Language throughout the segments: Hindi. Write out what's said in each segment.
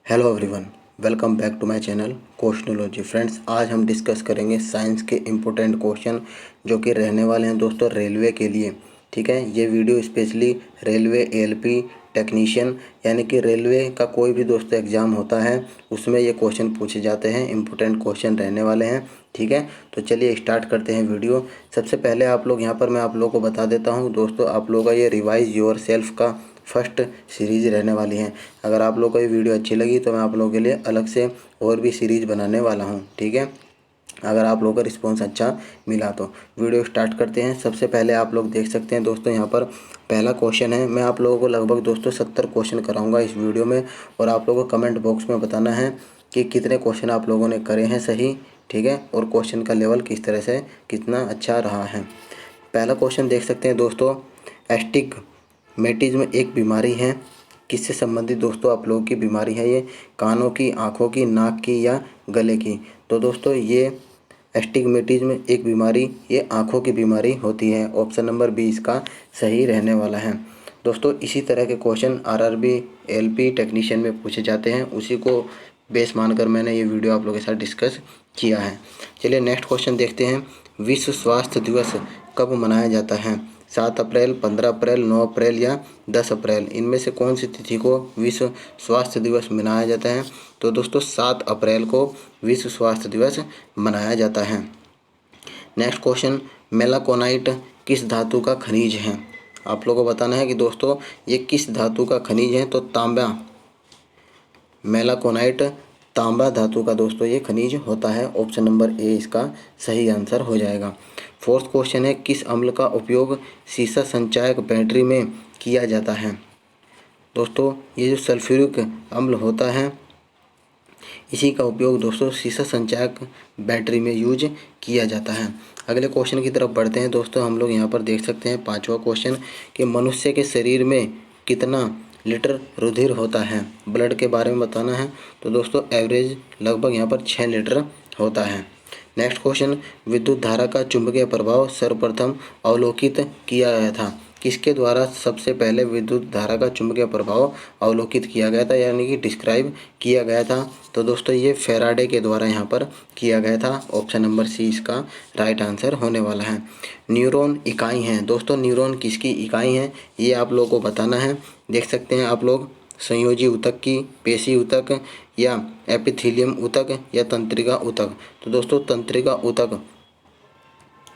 Hello everyone, welcome back to my channel Questionology. Friends, आज हम डिस्कस करेंगे साइंस के इम्पोर्टेंट क्वेश्चन जो कि रहने वाले हैं दोस्तों रेलवे के लिए। ठीक है, ये video specially railway ALP technician यानी कि रेलवे का कोई भी दोस्तों एग्ज़ाम होता है उसमें ये क्वेश्चन पूछे जाते हैं, इम्पोर्टेंट क्वेश्चन रहने वाले हैं। ठीक है, तो चलिए स्टार्ट करते हैं वीडियो। सबसे पहले आप लोग यहाँ पर मैं आप लोगों को बता देता हूँ दोस्तों, आप लोगों का ये रिवाइज योर सेल्फ का फर्स्ट सीरीज़ रहने वाली है। अगर आप लोगों को ये वीडियो अच्छी लगी तो मैं आप लोगों के लिए अलग से और भी सीरीज़ बनाने वाला हूँ। ठीक है, अगर आप लोगों का रिस्पॉन्स अच्छा मिला तो वीडियो स्टार्ट करते हैं। सबसे पहले आप लोग देख सकते हैं दोस्तों, यहाँ पर पहला क्वेश्चन है। मैं आप लोगों को लगभग दोस्तों 70 क्वेश्चन कराऊंगा इस वीडियो में, और आप लोगों को कमेंट बॉक्स में बताना है कि कितने क्वेश्चन आप लोगों ने करे हैं सही। ठीक है, और क्वेश्चन का लेवल किस तरह से कितना अच्छा रहा है। पहला क्वेश्चन देख सकते हैं दोस्तों, एस्टिग्मेटिज्म एक बीमारी है। किससे संबंधित दोस्तों आप लोगों की बीमारी है ये? कानों की, आँखों की, नाक की या गले की? तो दोस्तों ये एस्टिग्मेटिज्म एक बीमारी ये आँखों की बीमारी होती है। ऑप्शन नंबर बी इसका सही रहने वाला है। दोस्तों इसी तरह के क्वेश्चन आरआरबी एलपी टेक्नीशियन में पूछे जाते हैं, उसी को बेस मानकर मैंने ये वीडियो आप लोगों के साथ डिस्कस किया है। चलिए नेक्स्ट क्वेश्चन देखते हैं। विश्व स्वास्थ्य दिवस कब मनाया जाता है? 7 अप्रैल, 15 अप्रैल, 9 अप्रैल या 10 अप्रैल? इनमें से कौन सी तिथि को विश्व स्वास्थ्य दिवस मनाया जाता है? तो दोस्तों 7 अप्रैल को विश्व स्वास्थ्य दिवस मनाया जाता है। नेक्स्ट क्वेश्चन, मेलाकोनाइट किस धातु का खनिज है? आप लोगों को बताना है कि दोस्तों ये किस धातु का खनिज है। तो तांबा, मेलाकोनाइट तांबा धातु का दोस्तों ये खनिज होता है। ऑप्शन नंबर ए इसका सही आंसर हो जाएगा। फोर्थ क्वेश्चन है, किस अम्ल का उपयोग सीसा संचायक बैटरी में किया जाता है? दोस्तों ये जो सल्फ्यूरिक अम्ल होता है इसी का उपयोग दोस्तों सीसा संचायक बैटरी में यूज किया जाता है। अगले क्वेश्चन की तरफ बढ़ते हैं दोस्तों। हम लोग यहाँ पर देख सकते हैं पांचवा क्वेश्चन कि मनुष्य के शरीर में कितना लीटर रुधिर होता है? ब्लड के बारे में बताना है। तो दोस्तों एवरेज लगभग यहाँ पर 6 लीटर होता है। नेक्स्ट क्वेश्चन, विद्युत धारा का चुंबकीय प्रभाव सर्वप्रथम अवलोकित किया गया था? किसके द्वारा सबसे पहले विद्युत धारा का चुंबकीय प्रभाव अवलोकित किया गया था यानी कि डिस्क्राइब किया गया था? तो दोस्तों ये फैराडे के द्वारा यहाँ पर किया गया था। ऑप्शन नंबर सी इसका राइट आंसर होने वाला है। न्यूरॉन इकाई हैं दोस्तों, न्यूरॉन किसकी इकाई हैं ये आप लोगों को बताना है। देख सकते हैं आप लोग, संयोजी ऊतक की, पेशी ऊतक या एपिथेलियम ऊतक या तंत्रिका ऊतक? तो दोस्तों तंत्रिका ऊतक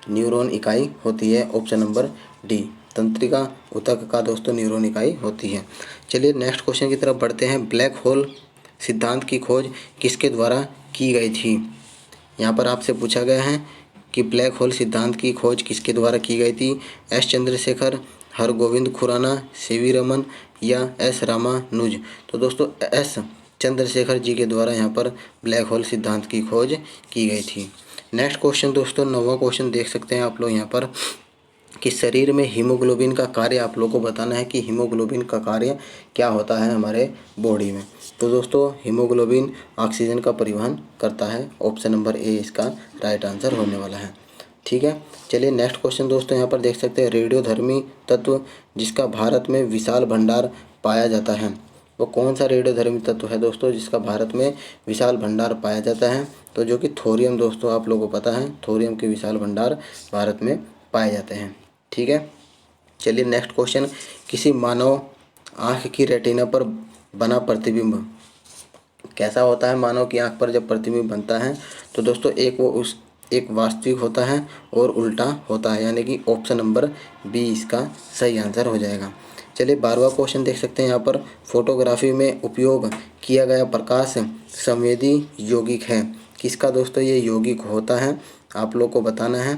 न्यूरॉन इकाई होती है। ऑप्शन नंबर डी तंत्रिका ऊतक का दोस्तों न्यूरॉन इकाई होती है। चलिए नेक्स्ट क्वेश्चन की तरफ बढ़ते हैं। ब्लैक होल सिद्धांत की खोज किसके द्वारा की गई थी? यहाँ पर आपसे पूछा गया है कि ब्लैक होल सिद्धांत की खोज किसके द्वारा की गई थी? एस चंद्रशेखर, हरगोविंद खुराना, सीवी रमन या एस रामानुज? तो दोस्तों एस चंद्रशेखर जी के द्वारा यहाँ पर ब्लैक होल सिद्धांत की खोज की गई थी। नेक्स्ट क्वेश्चन दोस्तों, 9वां क्वेश्चन देख सकते हैं आप लोग यहाँ पर कि शरीर में हीमोग्लोबिन का कार्य आप लोग को बताना है कि हीमोग्लोबिन का कार्य क्या होता है हमारे बॉडी में। तो दोस्तों हीमोग्लोबिन ऑक्सीजन का परिवहन करता है। ऑप्शन नंबर ए इसका राइट आंसर होने वाला है। ठीक है, चलिए नेक्स्ट क्वेश्चन दोस्तों यहाँ पर देख सकते हैं। रेडियोधर्मी तत्व जिसका भारत में विशाल भंडार पाया जाता है, वो कौन सा रेडियोधर्मी तत्व है दोस्तों जिसका भारत में विशाल भंडार पाया जाता है? तो जो कि थोरियम दोस्तों आप लोगों को पता है, थोरियम के विशाल भंडार भारत में पाए जाते हैं। ठीक है, चलिए नेक्स्ट क्वेश्चन, किसी मानव आँख की रेटिना पर बना प्रतिबिंब कैसा होता है? मानव की आँख पर जब प्रतिबिंब बनता है तो दोस्तों एक वास्तविक होता है और उल्टा होता है, यानी कि ऑप्शन नंबर बी इसका सही आंसर हो जाएगा। चलिए 12वां क्वेश्चन देख सकते हैं यहाँ पर, फोटोग्राफी में उपयोग किया गया प्रकाश संवेदी यौगिक है? किसका दोस्तों ये यौगिक होता है? आप लोग को बताना है।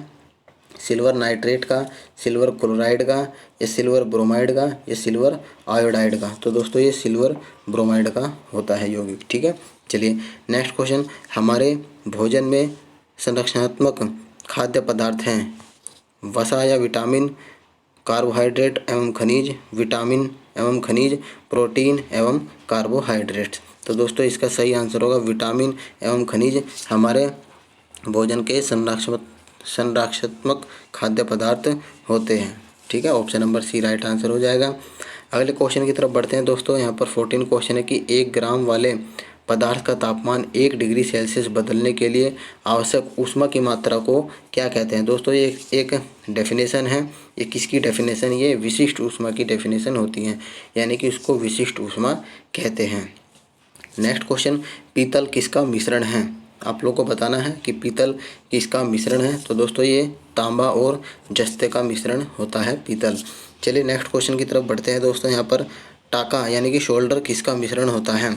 सिल्वर नाइट्रेट का, सिल्वर क्लोराइड का या सिल्वर ब्रोमाइड का या सिल्वर आयोडाइड का? तो दोस्तों ये सिल्वर ब्रोमाइड का होता है यौगिक। ठीक है, चलिए नेक्स्ट क्वेश्चन, हमारे भोजन में संरक्षणात्मक खाद्य पदार्थ हैं? वसा या विटामिन, कार्बोहाइड्रेट एवं खनिज, विटामिन एवं खनिज, प्रोटीन एवं कार्बोहाइड्रेट? तो दोस्तों इसका सही आंसर होगा विटामिन एवं खनिज हमारे भोजन के संरक्षणात्मक खाद्य पदार्थ होते हैं। ठीक है, option number C right answer हो जाएगा। अगले क्वेश्चन की तरफ बढ़ते हैं दोस्तों। यहाँ पर 14 क्वेश्चन है कि 1 ग्राम वाले पदार्थ का तापमान 1 डिग्री सेल्सियस बदलने के लिए आवश्यक ऊष्मा की मात्रा को क्या कहते हैं। दोस्तों ये एक डेफिनेशन है। ये किसकी डेफिनेशन, ये विशिष्ट ऊष्मा की डेफिनेशन होती है, यानी कि उसको विशिष्ट ऊष्मा कहते हैं। नेक्स्ट क्वेश्चन, पीतल किसका मिश्रण है। आप लोग को बताना है कि पीतल किसका मिश्रण है। तो दोस्तों ये तांबा और जस्ते का मिश्रण होता है पीतल। चलिए नेक्स्ट क्वेश्चन की तरफ बढ़ते हैं दोस्तों। यहाँ पर टाका यानी कि शोल्डर किसका मिश्रण होता है।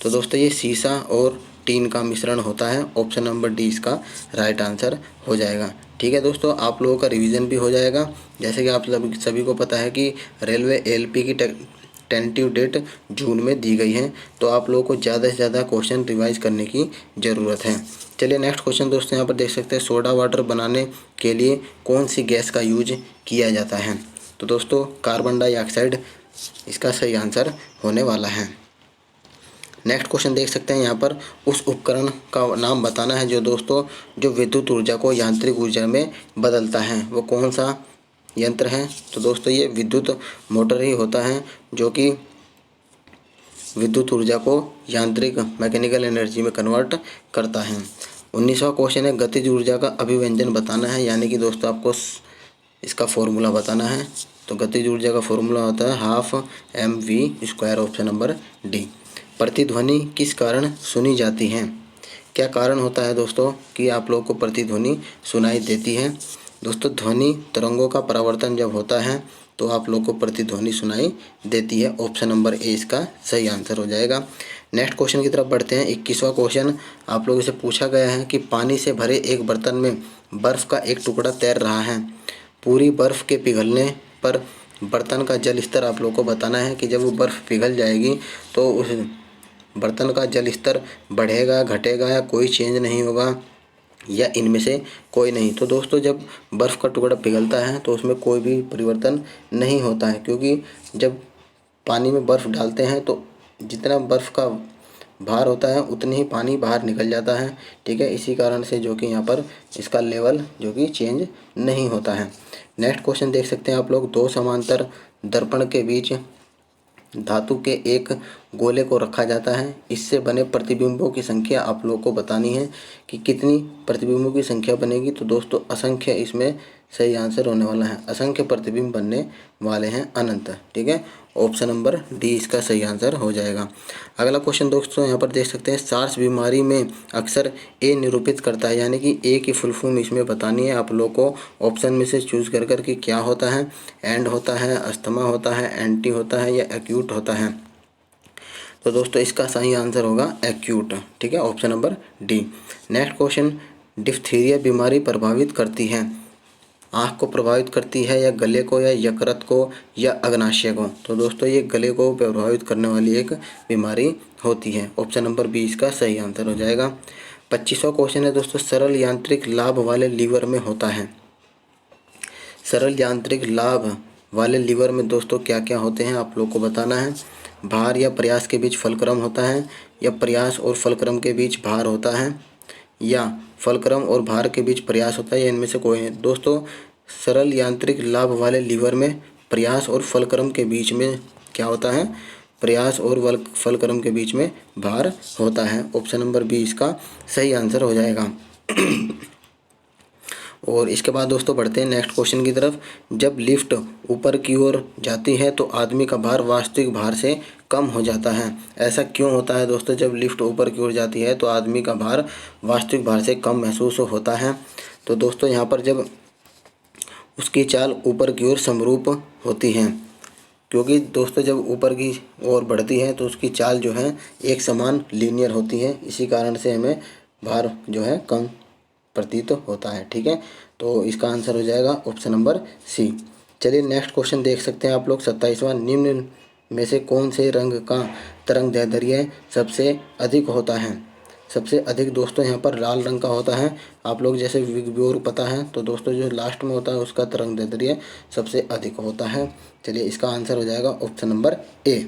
तो दोस्तों ये सीसा और टीन का मिश्रण होता है। ऑप्शन नंबर डी इसका राइट आंसर हो जाएगा। ठीक है दोस्तों, आप लोगों का रिवीजन भी हो जाएगा। जैसे कि आप सभी को पता है कि रेलवे एलपी की टेंटेटिव डेट जून में दी गई है, तो आप लोगों को ज़्यादा से ज़्यादा क्वेश्चन रिवाइज करने की ज़रूरत है। चलिए नेक्स्ट क्वेश्चन दोस्तों, यहाँ पर देख सकते हैं सोडा वाटर बनाने के लिए कौन सी गैस का यूज किया जाता है। तो दोस्तों कार्बन डाइऑक्साइड इसका सही आंसर होने वाला है। नेक्स्ट क्वेश्चन देख सकते हैं यहाँ पर उस उपकरण का नाम बताना है जो दोस्तों जो विद्युत ऊर्जा को यांत्रिक ऊर्जा में बदलता है। वो कौन सा यंत्र है। तो दोस्तों ये विद्युत मोटर ही होता है जो कि विद्युत ऊर्जा को यांत्रिक मैकेनिकल एनर्जी में कन्वर्ट करता है। 19वां क्वेश्चन है गतिज ऊर्जा का अभिव्यंजन बताना है, यानी कि दोस्तों आपको इसका फॉर्मूला बताना है। तो गतिज ऊर्जा का फॉर्मूला होता है half mv²। Option number D. प्रतिध्वनि किस कारण सुनी जाती है। क्या कारण होता है दोस्तों कि आप लोगों को प्रतिध्वनि सुनाई देती है। दोस्तों ध्वनि तरंगों का परावर्तन जब होता है तो आप लोग को प्रतिध्वनि सुनाई देती है। ऑप्शन नंबर ए इसका सही आंसर हो जाएगा। नेक्स्ट क्वेश्चन की तरफ बढ़ते हैं। 21वां क्वेश्चन आप लोगों से पूछा गया है कि पानी से भरे एक बर्तन में बर्फ़ का एक टुकड़ा तैर रहा है। पूरी बर्फ़ के पिघलने पर बर्तन का जल स्तर आप लोग को बताना है कि जब वो बर्फ़ पिघल जाएगी तो उस बर्तन का जल स्तर बढ़ेगा, घटेगा या कोई चेंज नहीं होगा या इनमें से कोई नहीं। तो दोस्तों जब बर्फ़ का टुकड़ा पिघलता है तो उसमें कोई भी परिवर्तन नहीं होता है, क्योंकि जब पानी में बर्फ़ डालते हैं तो जितना बर्फ़ का भार होता है उतनी ही पानी बाहर निकल जाता है। ठीक है, इसी कारण से जो कि यहाँ पर इसका लेवल जो कि चेंज नहीं होता है। नेक्स्ट क्वेश्चन देख सकते हैं आप लोग, दो समांतर दर्पण के बीच धातु के एक गोले को रखा जाता है। इससे बने प्रतिबिंबों की संख्या आप लोगों को बतानी है कि कितनी प्रतिबिंबों की संख्या बनेगी। तो दोस्तों असंख्य इसमें सही आंसर होने वाला है। असंख्य प्रतिबिंब बनने वाले हैं, अनंत। ठीक है, ऑप्शन नंबर डी इसका सही आंसर हो जाएगा। अगला क्वेश्चन दोस्तों यहाँ पर देख सकते हैं, सार्स बीमारी में अक्सर ए निरूपित करता है, यानी कि ए की फुल फॉर्म इसमें बतानी है आप लोग को। ऑप्शन में से चूज कर कर कि क्या होता है, एंड होता है, अस्थमा होता है, एंटी होता है या एक्यूट होता है। तो दोस्तों इसका सही आंसर होगा एक्यूट। ठीक है, option number D. Next question, diphtheria बीमारी प्रभावित करती है, आँख को प्रभावित करती है या गले को या यकृत को या अग्नाशय को। तो दोस्तों ये गले को प्रभावित करने वाली एक बीमारी होती है। ऑप्शन नंबर बी इसका सही आंसर हो जाएगा। 25वां क्वेश्चन है दोस्तों, सरल यांत्रिक लाभ वाले लीवर में होता है। सरल यांत्रिक लाभ वाले लीवर में दोस्तों क्या क्या होते हैं आप लोग को बताना है। भार या प्रयास के बीच फलक्रम होता है, या प्रयास और फलक्रम के बीच भार होता है, या फलक्रम और भार के बीच प्रयास होता है, या इनमें से कोई है। दोस्तों सरल यांत्रिक लाभ वाले लीवर में प्रयास और फलक्रम के बीच में क्या होता है, प्रयास और फलक्रम के बीच में भार होता है। ऑप्शन नंबर बी इसका सही आंसर हो जाएगा। और इसके बाद दोस्तों बढ़ते हैं नेक्स्ट क्वेश्चन की तरफ। जब लिफ्ट ऊपर की ओर जाती है तो आदमी का भार वास्तविक भार से कम हो जाता है। ऐसा क्यों होता है दोस्तों, जब लिफ्ट ऊपर की ओर जाती है तो आदमी का भार वास्तविक भार से कम महसूस होता है। तो दोस्तों यहाँ पर जब उसकी चाल ऊपर की ओर समरूप होती है, क्योंकि दोस्तों जब ऊपर की ओर बढ़ती है तो उसकी चाल जो है एक समान लीनियर होती है, इसी कारण से हमें भार जो है कम प्रतीत होता है। ठीक है, तो इसका आंसर हो जाएगा ऑप्शन नंबर सी। चलिए नेक्स्ट क्वेश्चन देख सकते हैं आप लोग, 27वां, निम्न में से कौन से रंग का तरंग दैर्ध्य सबसे अधिक होता है। सबसे अधिक दोस्तों यहाँ पर लाल रंग का होता है। आप लोग जैसे विग्योर पता है, तो दोस्तों जो लास्ट में होता है उसका तरंग दैर्ध्य सबसे अधिक होता है। चलिए इसका आंसर हो जाएगा ऑप्शन नंबर ए।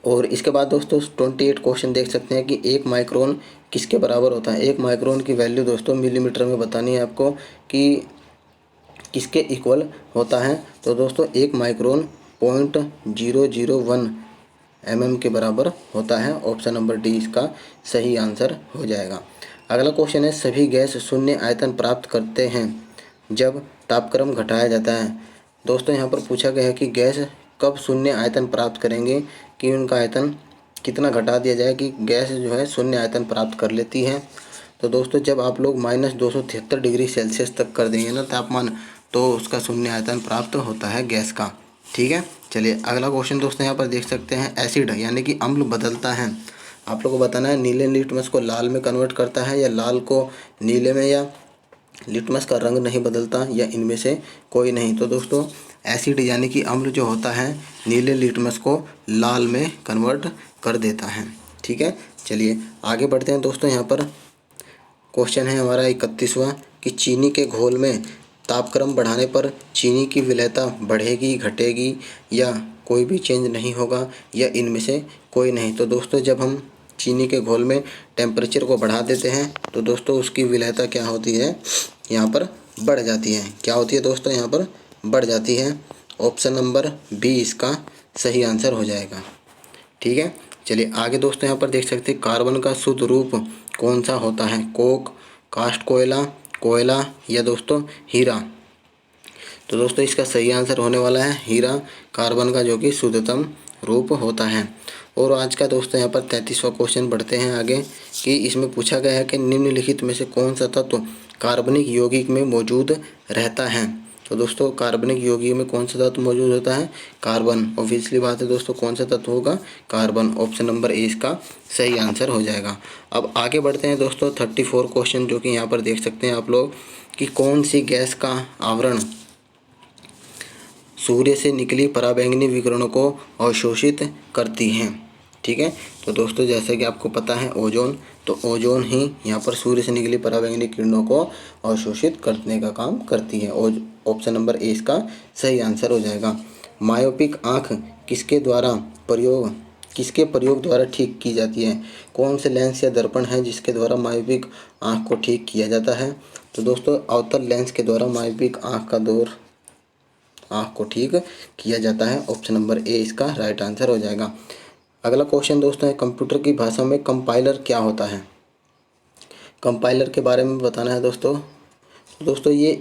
और इसके बाद दोस्तों 28 क्वेश्चन देख सकते हैं कि 1 माइक्रोन किसके बराबर होता है। 1 माइक्रोन की वैल्यू दोस्तों मिलीमीटर में बतानी है आपको कि किसके इक्वल होता है। तो दोस्तों 1 माइक्रोन 0.001 mm के बराबर होता है। ऑप्शन नंबर डी इसका सही आंसर हो जाएगा। अगला क्वेश्चन है सभी गैस शून्य आयतन प्राप्त करते हैं जब तापक्रम घटाया जाता है। दोस्तों यहाँ पर पूछा गया है कि गैस कब शून्य आयतन प्राप्त करेंगे कि उनका आयतन कितना घटा दिया जाए कि गैस जो है शून्य आयतन प्राप्त कर लेती है। तो दोस्तों जब आप लोग -273 डिग्री सेल्सियस तक कर देंगे ना तापमान, तो उसका शून्य आयतन प्राप्त होता है गैस का। ठीक है, चलिए अगला क्वेश्चन दोस्तों यहाँ पर देख सकते हैं एसिड यानी कि अम्ल बदलता है। आप लोगों को बताना है नीले लिटमस को लाल में कन्वर्ट करता है या लाल को नीले में, या लिटमस का रंग नहीं बदलता, या इनमें से कोई नहीं। तो दोस्तों एसिड यानी कि अम्ल जो होता है नीले लिटमस को लाल में कन्वर्ट कर देता है। ठीक है, चलिए आगे बढ़ते हैं दोस्तों। यहाँ पर क्वेश्चन है हमारा 31वां कि चीनी के घोल में तापक्रम बढ़ाने पर चीनी की विलेयता बढ़ेगी, घटेगी, या कोई भी चेंज नहीं होगा, या इनमें से कोई नहीं। तो दोस्तों जब हम चीनी के घोल में टेम्परेचर को बढ़ा देते हैं तो दोस्तों उसकी विलेयता क्या होती है, यहाँ पर बढ़ जाती है। क्या होती है दोस्तों, यहाँ पर बढ़ जाती है। ऑप्शन नंबर बी इसका सही आंसर हो जाएगा। ठीक है, चलिए आगे दोस्तों यहाँ पर देख सकते हैं कार्बन का शुद्ध रूप कौन सा होता है, कोक, कास्ट कोयला, कोयला, या दोस्तों हीरा। तो दोस्तों इसका सही आंसर होने वाला है हीरा, कार्बन का जो कि शुद्धतम रूप होता है। और आज का दोस्तों यहाँ पर 33वां क्वेश्चन बढ़ते हैं आगे कि इसमें पूछा गया है कि निम्नलिखित में से कौन सा तत्व कार्बनिक यौगिक में मौजूद रहता है। तो दोस्तों कार्बनिक यौगिक में कौन सा तत्व मौजूद होता है, कार्बन। ऑब्वियसली बात है दोस्तों, कौन सा तत्व होगा, कार्बन। ऑप्शन नंबर ए इसका सही आंसर हो जाएगा। अब आगे बढ़ते हैं दोस्तों 34 क्वेश्चन जो कि यहाँ पर देख सकते हैं आप लोग कि कौन सी गैस का आवरण सूर्य से निकली पराबैंगनी विकिरणों को अवशोषित करती हैं। ठीक है, तो दोस्तों जैसे कि आपको पता है ओजोन, तो ओजोन ही यहाँ पर सूर्य से निकली पराबैंगनी किरणों को अवशोषित करने का काम करती है। ऑप्शन नंबर ए इसका सही आंसर हो जाएगा। मायोपिक आँख किसके प्रयोग द्वारा ठीक की जाती है। कौन से लेंस या दर्पण है जिसके द्वारा मायोपिक आँख को ठीक किया जाता है। तो दोस्तों अवतल लेंस के द्वारा मायोपिक आँख को ठीक किया जाता है। ऑप्शन नंबर ए इसका राइट आंसर हो जाएगा। अगला क्वेश्चन दोस्तों है कंप्यूटर की भाषा में कंपाइलर क्या होता है। कंपाइलर के बारे में बताना है दोस्तों ये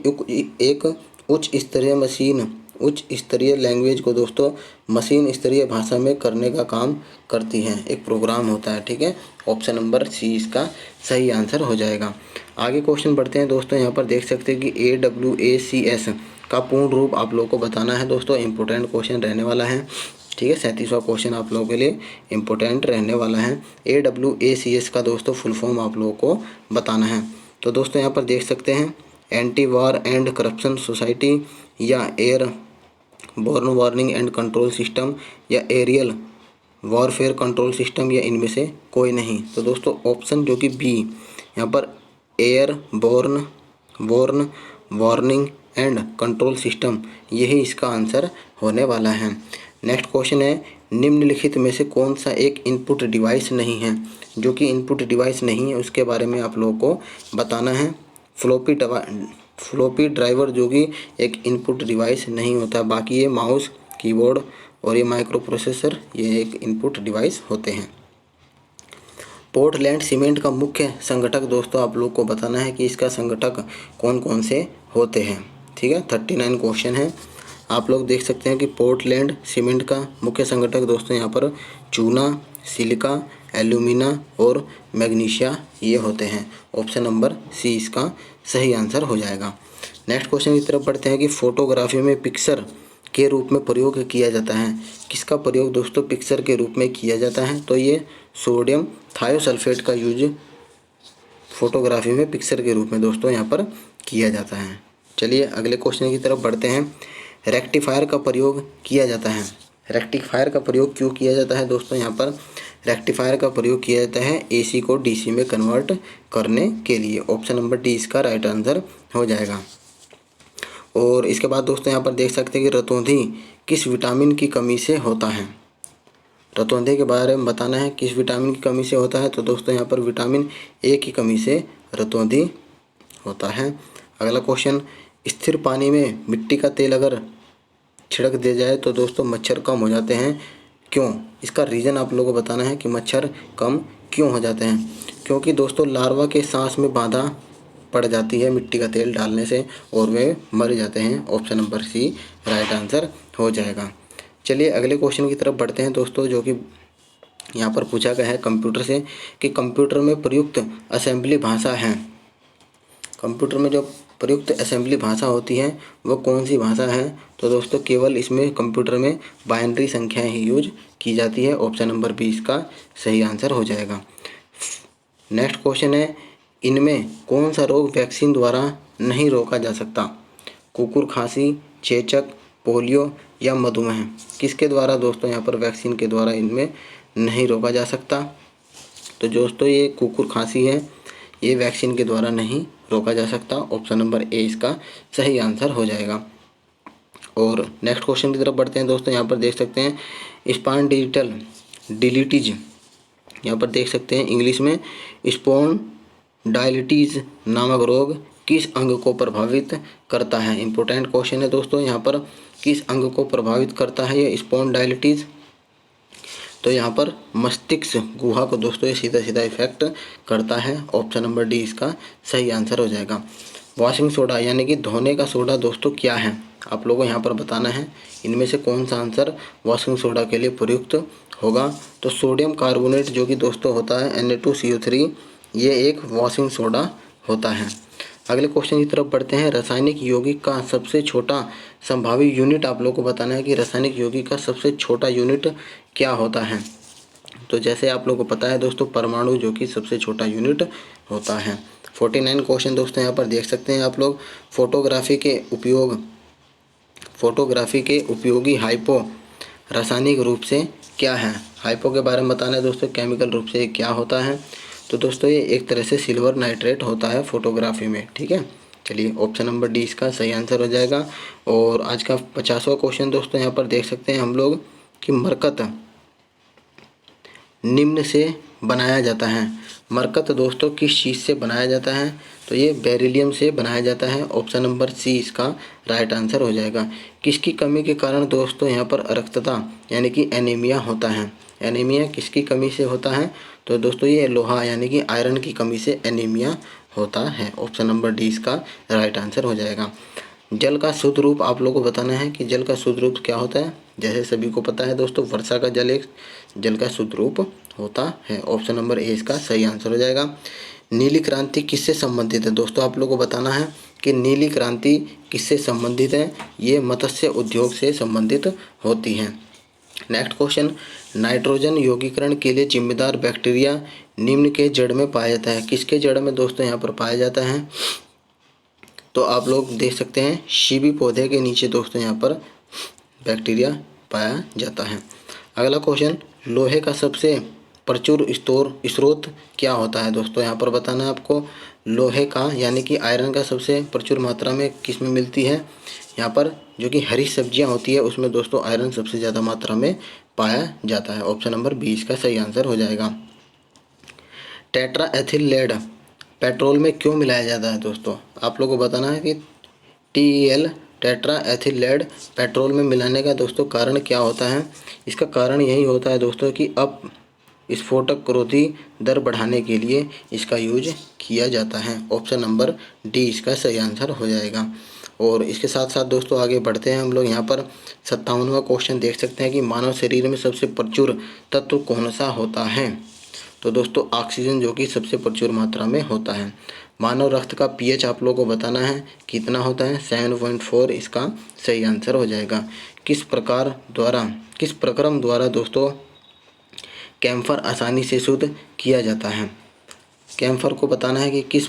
एक उच्च स्तरीय लैंग्वेज को दोस्तों मशीन स्तरीय भाषा में करने का काम करती हैं, एक प्रोग्राम होता है। ठीक है, ऑप्शन नंबर सी इसका सही आंसर हो जाएगा। आगे क्वेश्चन बढ़ते हैं दोस्तों। यहाँ पर देख सकते हैं कि AWACS का पूर्ण रूप आप लोगों को बताना है दोस्तों। इम्पोर्टेंट क्वेश्चन रहने वाला है। ठीक है, 37वां क्वेश्चन आप लोगों के लिए इम्पोर्टेंट रहने वाला है। AWACS का दोस्तों फुल फॉर्म आप लोगों को बताना है। तो दोस्तों यहाँ पर देख सकते हैं anti war and corruption society, या airborne warning and control system, या एरियल वॉरफेयर कंट्रोल सिस्टम, या इनमें से कोई नहीं। तो दोस्तों ऑप्शन जो कि बी यहाँ पर airborne warning and control system, यही इसका आंसर होने वाला है। नेक्स्ट क्वेश्चन है निम्नलिखित में से कौन सा एक इनपुट डिवाइस नहीं है। जो कि इनपुट डिवाइस नहीं है उसके बारे में आप लोगों को बताना है। फ्लॉपी ड्राइवर जो कि एक इनपुट डिवाइस नहीं होता, बाकी ये माउस, कीबोर्ड और ये माइक्रो प्रोसेसर ये एक इनपुट डिवाइस होते हैं। पोर्टलैंड सीमेंट का मुख्य संगठक दोस्तों आप लोग को बताना है कि इसका संगठक कौन कौन से होते हैं। ठीक है, 39 क्वेश्चन है। आप लोग देख सकते हैं कि पोर्टलैंड सीमेंट का मुख्य संगठक दोस्तों यहाँ पर चूना, सिलिका, एल्यूमिना और मैग्नीशिया ये होते हैं। ऑप्शन नंबर सी इसका सही आंसर हो जाएगा। नेक्स्ट क्वेश्चन की तरफ बढ़ते हैं कि फोटोग्राफी में पिक्चर के रूप में प्रयोग किया जाता है। किसका प्रयोग दोस्तों पिक्चर के रूप में किया जाता है। तो ये सोडियम थायोसल्फेट का यूज फोटोग्राफी में पिक्चर के रूप में दोस्तों यहाँ पर किया जाता है। चलिए अगले क्वेश्चन की तरफ बढ़ते हैं। रेक्टिफायर का प्रयोग किया जाता है। रेक्टिफायर का प्रयोग क्यों किया जाता है दोस्तों, यहाँ पर रेक्टिफायर का प्रयोग किया जाता है AC को DC में कन्वर्ट करने के लिए। ऑप्शन नंबर डी इसका राइट आंसर हो जाएगा। और इसके बाद दोस्तों यहाँ पर देख सकते हैं कि रतौंधी किस विटामिन की कमी से होता है। रतौंधी के बारे में बताना है किस विटामिन की कमी से होता है। तो दोस्तों यहाँ पर विटामिन A की कमी से रतौंधी होता है। अगला क्वेश्चन स्थिर पानी में मिट्टी का तेल अगर छिड़क दिया जाए तो दोस्तों मच्छर कम हो जाते हैं, क्यों? इसका रीज़न आप लोगों को बताना है कि मच्छर कम क्यों हो जाते हैं। क्योंकि दोस्तों लार्वा के सांस में बाधा पड़ जाती है मिट्टी का तेल डालने से और वे मर जाते हैं। Option number C right answer हो जाएगा। चलिए अगले क्वेश्चन की तरफ बढ़ते हैं दोस्तों, जो कि यहाँ पर पूछा गया है कंप्यूटर से कि कंप्यूटर में प्रयुक्त असेंबली भाषा है। कंप्यूटर में जो प्रयुक्त असेंबली भाषा होती है वो कौन सी भाषा है? तो दोस्तों केवल इसमें कंप्यूटर में बाइनरी संख्याएं ही यूज की जाती है। ऑप्शन नंबर बी इसका सही आंसर हो जाएगा। नेक्स्ट क्वेश्चन है, इनमें कौन सा रोग वैक्सीन द्वारा नहीं रोका जा सकता? कुकुर खांसी, चेचक, पोलियो या मधुमेह? किसके द्वारा दोस्तों यहाँ पर वैक्सीन के द्वारा इनमें नहीं रोका जा सकता? तो दोस्तों ये कुकुर खांसी है, ये वैक्सीन के द्वारा नहीं रोका जा सकता। ऑप्शन नंबर ए इसका सही आंसर हो जाएगा। और नेक्स्ट क्वेश्चन की तरफ बढ़ते हैं दोस्तों। यहाँ पर देख सकते हैं स्पॉन्डिलिटिस डिलीटीज, यहाँ पर देख सकते हैं इंग्लिश में स्पॉन्डिलिटिस नामक रोग किस अंग को प्रभावित करता है? इंपॉर्टेंट क्वेश्चन है दोस्तों, यहाँ पर किस अंग को प्रभावित करता है ये स्पॉन्डिलिटिस? तो यहाँ पर मस्तिष्क गुहा को दोस्तों ये सीधा सीधा इफेक्ट करता है। ऑप्शन नंबर डी इसका सही आंसर हो जाएगा। वॉशिंग सोडा यानी कि धोने का सोडा दोस्तों क्या है? आप लोगों को यहाँ पर बताना है इनमें से कौन सा आंसर वॉशिंग सोडा के लिए प्रयुक्त होगा। तो सोडियम कार्बोनेट जो कि दोस्तों होता है Na2CO3, ये एक वॉशिंग सोडा होता है। अगले क्वेश्चन की तरफ बढ़ते हैं। रासायनिक यौगिक का सबसे छोटा संभावित यूनिट आप लोगों को बताना है कि रासायनिक यौगिक का सबसे छोटा यूनिट क्या होता है? तो जैसे आप लोगों को पता है दोस्तों परमाणु जो कि सबसे छोटा यूनिट होता है। 49 क्वेश्चन दोस्तों यहाँ पर देख सकते हैं आप लोग। फोटोग्राफी के उपयोगी हाइपो रासायनिक रूप से क्या है? हाइपो के बारे में बताना है दोस्तों, केमिकल रूप से क्या होता है? तो दोस्तों ये एक तरह से सिल्वर नाइट्रेट होता है फोटोग्राफी में, ठीक है। चलिए ऑप्शन नंबर डी इसका सही आंसर हो जाएगा। और आज का 50वां क्वेश्चन दोस्तों यहाँ पर देख सकते हैं हम लोग कि मरकत निम्न से बनाया जाता है। मरकत दोस्तों किस चीज़ से बनाया जाता है? तो ये बेरिलियम से बनाया जाता है। ऑप्शन नंबर सी इसका राइट आंसर हो जाएगा। किसकी कमी के कारण दोस्तों यहाँ पर अरक्तता यानी कि एनीमिया होता है? एनीमिया किसकी कमी से होता है? तो दोस्तों ये लोहा यानी कि आयरन की कमी से एनीमिया होता है। ऑप्शन नंबर डी इसका राइट आंसर हो जाएगा। जल का शुद्ध रूप आप लोगों को बताना है कि जल का शुद्ध रूप क्या होता है। जैसे सभी को पता है दोस्तों वर्षा का जल एक जल का शुद्ध रूप होता है। ऑप्शन नंबर ए इसका सही आंसर हो जाएगा। नीली क्रांति किससे संबंधित है? दोस्तों आप लोगों को बताना है कि नीली क्रांति किससे संबंधित है। ये मत्स्य उद्योग से संबंधित होती है। नेक्स्ट क्वेश्चन, नाइट्रोजन यौगीकरण के लिए जिम्मेदार बैक्टीरिया निम्न के जड़ में पाया जाता है। किसके जड़ में दोस्तों यहाँ पर पाया जाता है? तो आप लोग देख सकते हैं शीबी पौधे के नीचे दोस्तों यहाँ पर बैक्टीरिया पाया जाता है। अगला क्वेश्चन, लोहे का सबसे प्रचुर स्रोत क्या होता है? दोस्तों यहाँ पर बताना है आपको लोहे का यानी कि आयरन का सबसे प्रचुर मात्रा में किस में मिलती है? यहाँ पर जो कि हरी सब्जियाँ होती है उसमें दोस्तों आयरन सबसे ज़्यादा मात्रा में पाया जाता है। ऑप्शन नंबर 20 का सही आंसर हो जाएगा। टेट्रा एथिल लेड पेट्रोल में क्यों मिलाया जाता है? दोस्तों आप लोगों को बताना है कि TEL tetra ethyl lead petrol में मिलाने का दोस्तों कारण क्या होता है? इसका कारण यही होता है दोस्तों कि अब विस्फोटक रोधी दर बढ़ाने के लिए इसका यूज किया जाता है। ऑप्शन नंबर डी इसका सही आंसर हो जाएगा। और इसके साथ साथ दोस्तों आगे बढ़ते हैं हम लोग। यहाँ पर 57वां क्वेश्चन देख सकते हैं कि मानव शरीर में सबसे प्रचुर तत्व कौन सा होता है? तो दोस्तों ऑक्सीजन जो कि सबसे प्रचुर मात्रा में होता है। मानव रक्त का pH आप लोगों को बताना है कितना होता है? 7.4 इसका सही आंसर हो जाएगा। किस प्रक्रम द्वारा दोस्तों कैम्फर आसानी से शुद्ध किया जाता है? कैम्फर को बताना है कि किस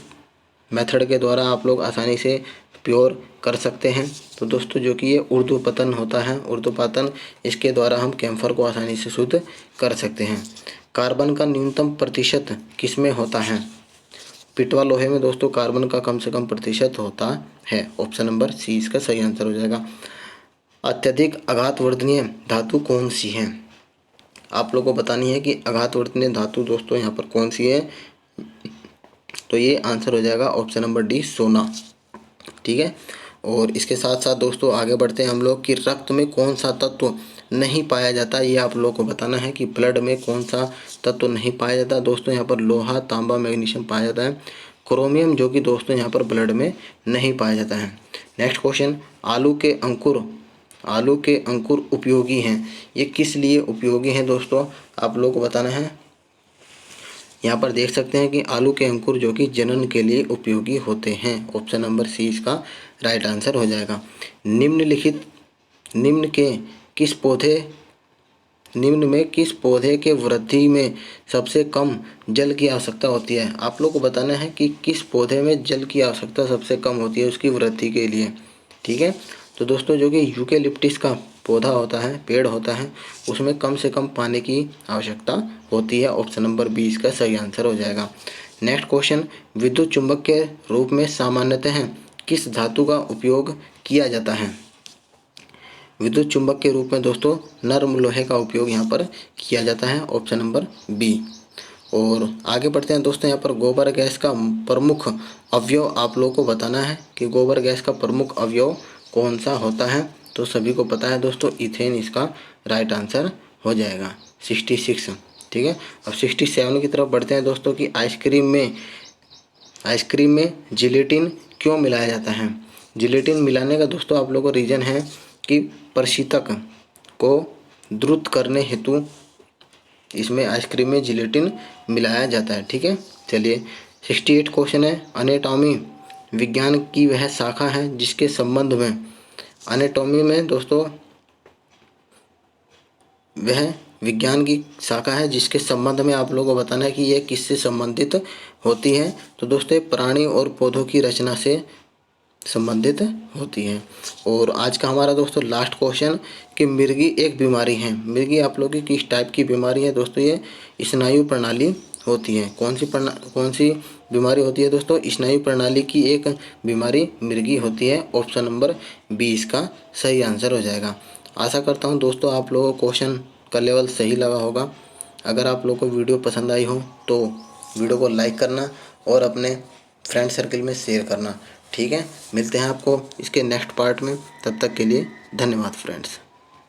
मेथड के द्वारा आप लोग आसानी से प्योर कर सकते हैं। तो दोस्तों जो कि ये ऊर्ध्वपतन होता है, ऊर्ध्वपातन, इसके द्वारा हम कैम्फर को आसानी से शुद्ध कर सकते हैं। कार्बन का न्यूनतम प्रतिशत किस में होता है? पिटवा लोहे में दोस्तों कार्बन का कम से कम प्रतिशत होता है। ऑप्शन नंबर सी इसका सही आंसर हो जाएगा। अत्यधिक आघातवर्धनीय धातु कौन सी है? आप लोगों को बतानी है कि आघातवर्धनीय धातु दोस्तों यहाँ पर कौन सी है? तो ये आंसर हो जाएगा ऑप्शन नंबर डी सोना, ठीक है। और इसके साथ साथ दोस्तों आगे बढ़ते हैं हम लोग कि रक्त में कौन सा तत्व नहीं पाया जाता, ये आप लोगों को बताना है कि ब्लड में कौन सा तत्व नहीं पाया जाता। दोस्तों यहाँ पर लोहा, तांबा, मैग्नीशियम पाया जाता है। क्रोमियम जो कि दोस्तों यहाँ पर ब्लड में नहीं पाया जाता है। नेक्स्ट क्वेश्चन, आलू के अंकुर उपयोगी हैं, ये किस लिए उपयोगी हैं दोस्तों, आप लोगों को बताना है। यहाँ पर देख सकते हैं कि आलू के अंकुर जो कि जनन के लिए उपयोगी होते हैं। ऑप्शन नंबर सी इसका राइट आंसर हो जाएगा। निम्न में किस पौधे के वृद्धि में सबसे कम जल की आवश्यकता होती है। आप लोग को बताना है कि किस पौधे में जल की आवश्यकता सबसे कम होती है उसकी वृद्धि के लिए। ठीक है, तो दोस्तों जो कि यूकेलिप्टिस का पौधा होता है, पेड़ होता है, उसमें कम से कम पानी की आवश्यकता होती है। ऑप्शन नंबर 20 का सही आंसर हो जाएगा। नेक्स्ट क्वेश्चन, विद्युत चुंबक के रूप में सामान्यतः किस धातु का उपयोग किया जाता है। विद्युत चुंबक के रूप में दोस्तों नर्म लोहे का उपयोग यहाँ पर किया जाता है। Option number B. और आगे बढ़ते हैं दोस्तों, यहाँ पर गोबर गैस का प्रमुख अवयव आप लोगों को बताना है कि गोबर गैस का प्रमुख अवयव कौन सा होता है। तो सभी को पता है दोस्तों, इथेन इसका राइट आंसर हो जाएगा 66। ठीक है, अब 67 की तरफ बढ़ते हैं दोस्तों कि आइसक्रीम में जिलेटिन क्यों मिलाया जाता है। जिलेटिन मिलाने का दोस्तों आप लोगों को रीज़न है कि प्रशीतक को द्रुत करने हेतु इसमें आइसक्रीम में जिलेटिन मिलाया जाता है। ठीक है, चलिए 68 क्वेश्चन है, एनाटॉमी विज्ञान की वह शाखा है जिसके संबंध में, एनाटॉमी में दोस्तों वह विज्ञान की शाखा है जिसके संबंध में आप लोगों को बताना है कि यह किससे संबंधित होती है। तो दोस्तों प्राणी और पौधों की रचना से संबंधित होती है। और आज का हमारा दोस्तों लास्ट क्वेश्चन कि मिर्गी एक बीमारी है। मिर्गी आप लोगों की किस टाइप की बीमारी है दोस्तों, ये स्नायु प्रणाली होती है। कौन सी बीमारी होती है दोस्तों, स्नायु प्रणाली की एक बीमारी मिर्गी होती है। ऑप्शन नंबर 20 का सही आंसर हो जाएगा। आशा करता हूँ दोस्तों आप लोगों को क्वेश्चन का लेवल सही लगा होगा। अगर आप लोगों को वीडियो पसंद आई हो तो वीडियो को लाइक करना और अपने फ्रेंड सर्कल में शेयर करना। ठीक है, मिलते हैं आपको इसके नेक्स्ट पार्ट में, तब तक के लिए धन्यवाद फ्रेंड्स।